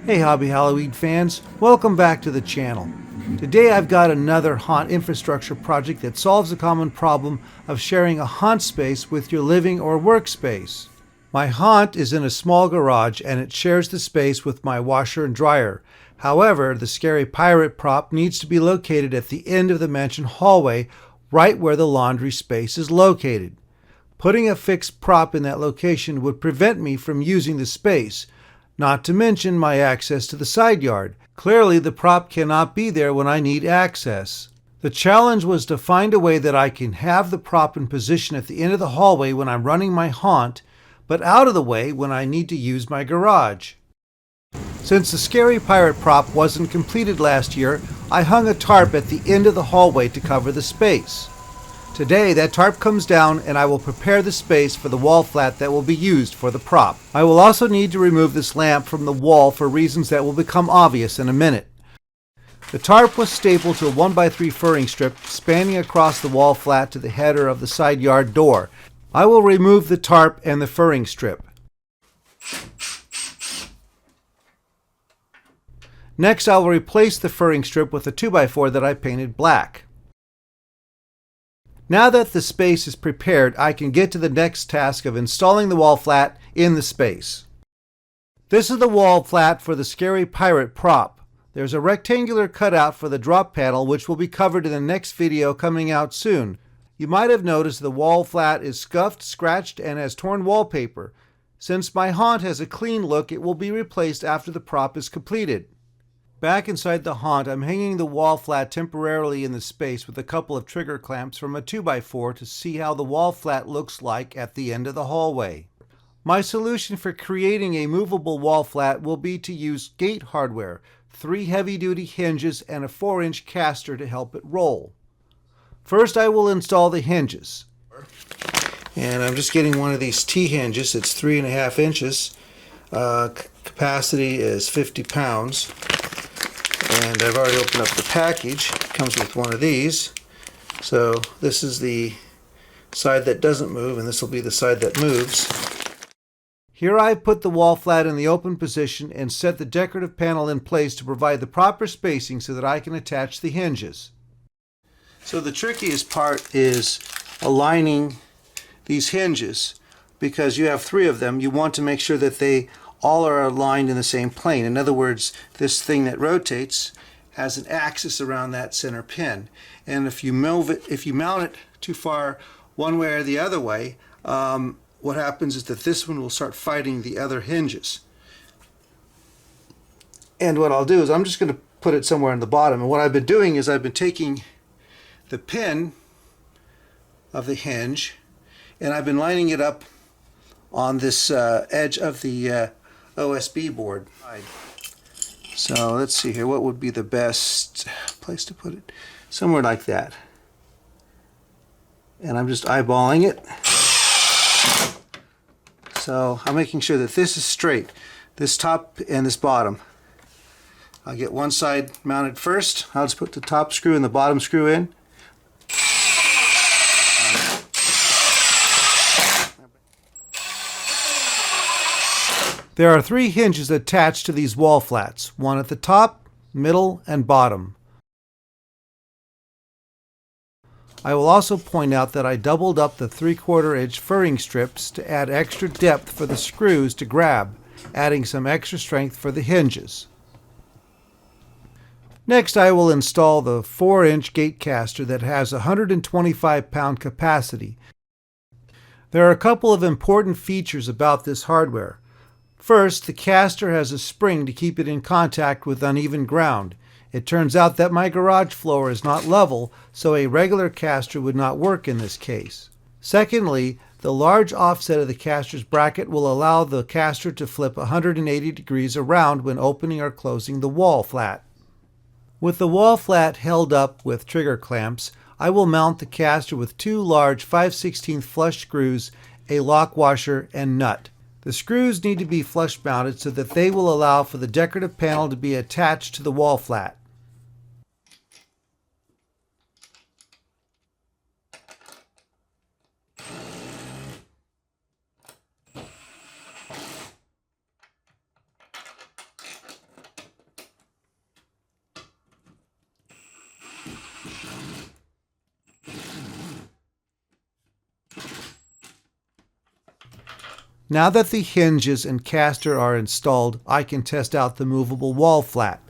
Hey Hobby Halloween fans, welcome back to the channel. Today I've got another haunt infrastructure project that solves the common problem of sharing a haunt space with your living or workspace. My haunt is in a small garage and it shares the space with my washer and dryer. However, the scary pirate prop needs to be located at the end of the mansion hallway, right where the laundry space is located. Putting a fixed prop in that location would prevent me from using the space, not to mention my access to the side yard. Clearly, the prop cannot be there when I need access. The challenge was to find a way that I can have the prop in position at the end of the hallway when I'm running my haunt, but out of the way when I need to use my garage. Since the scary pirate prop wasn't completed last year, I hung a tarp at the end of the hallway to cover the space. Today, that tarp comes down and I will prepare the space for the wall flat that will be used for the prop. I will also need to remove this lamp from the wall for reasons that will become obvious in a minute. The tarp was stapled to a 1x3 furring strip spanning across the wall flat to the header of the side yard door. I will remove the tarp and the furring strip. Next, I will replace the furring strip with a 2x4 that I painted black. Now that the space is prepared, I can get to the next task of installing the wall flat in the space. This is the wall flat for the scary pirate prop. There's a rectangular cutout for the drop panel, which will be covered in the next video coming out soon. You might have noticed the wall flat is scuffed, scratched, and has torn wallpaper. Since my haunt has a clean look, it will be replaced after the prop is completed. Back inside the haunt, I'm hanging the wall flat temporarily in the space with a couple of trigger clamps from a 2x4 to see how the wall flat looks like at the end of the hallway. My solution for creating a movable wall flat will be to use gate hardware, 3 heavy-duty hinges, and a 4-inch caster to help it roll. First, I will install the hinges. And I'm just getting one of these T-hinges. It's 3.5 inches. Capacity is 50 pounds. And I've already opened up the package. It comes with one of these. So this is the side that doesn't move, and this will be the side that moves. Here I put the wall flat in the open position and set the decorative panel in place to provide the proper spacing so that I can attach the hinges. So the trickiest part is aligning these hinges. Because you have 3 of them, you want to make sure that they all are aligned in the same plane. In other words, this thing that rotates has an axis around that center pin. And if you mount it too far one way or the other way, what happens is that this one will start fighting the other hinges. And what I'll do is I'm just going to put it somewhere in the bottom. And what I've been doing is I've been taking the pin of the hinge and I've been lining it up on this edge of the OSB board. So let's see here, what would be the best place to put it? Somewhere like that. And I'm just eyeballing it. So I'm making sure that this is straight, this top and this bottom. I'll get one side mounted first. I'll just put the top screw and the bottom screw in. There are 3 hinges attached to these wall flats, one at the top, middle, and bottom. I will also point out that I doubled up the 3/4 inch furring strips to add extra depth for the screws to grab, adding some extra strength for the hinges. Next, I will install the 4-inch gate caster that has a 125-pound capacity. There are a couple of important features about this hardware. First, the caster has a spring to keep it in contact with uneven ground. It turns out that my garage floor is not level, so a regular caster would not work in this case. Secondly, the large offset of the caster's bracket will allow the caster to flip 180 degrees around when opening or closing the wall flat. With the wall flat held up with trigger clamps, I will mount the caster with 2 large 5/16 flush screws, a lock washer, and nut. The screws need to be flush mounted so that they will allow for the decorative panel to be attached to the wall flat. Now that the hinges and caster are installed, I can test out the movable wall flat.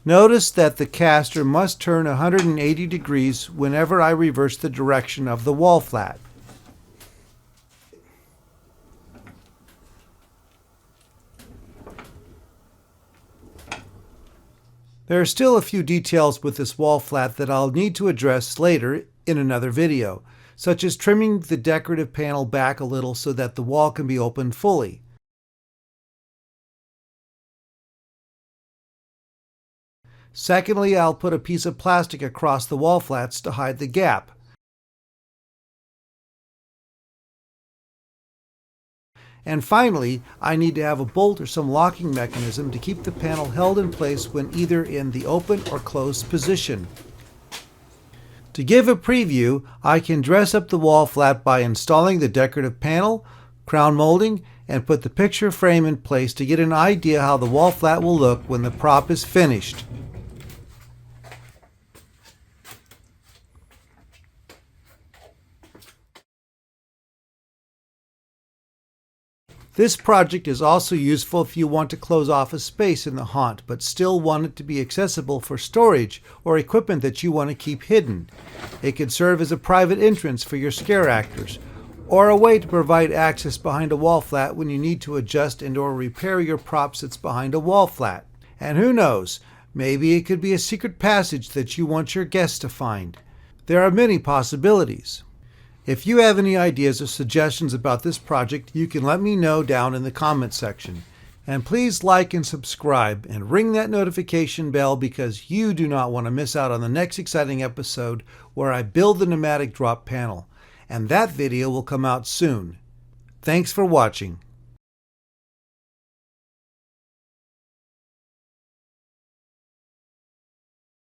Notice that the caster must turn 180 degrees whenever I reverse the direction of the wall flat. There are still a few details with this wall flat that I'll need to address later in another video, such as trimming the decorative panel back a little so that the wall can be opened fully. Secondly, I'll put a piece of plastic across the wall flats to hide the gap. And finally, I need to have a bolt or some locking mechanism to keep the panel held in place when either in the open or closed position. To give a preview, I can dress up the wall flat by installing the decorative panel, crown molding, and put the picture frame in place to get an idea how the wall flat will look when the prop is finished. This project is also useful if you want to close off a space in the haunt but still want it to be accessible for storage or equipment that you want to keep hidden. It could serve as a private entrance for your scare actors, or a way to provide access behind a wall flat when you need to adjust and or repair your props that's behind a wall flat. And who knows, maybe it could be a secret passage that you want your guests to find. There are many possibilities. If you have any ideas or suggestions about this project, you can let me know down in the comments section. And please like and subscribe and ring that notification bell because you do not want to miss out on the next exciting episode where I build the pneumatic drop panel. And that video will come out soon. Thanks for watching.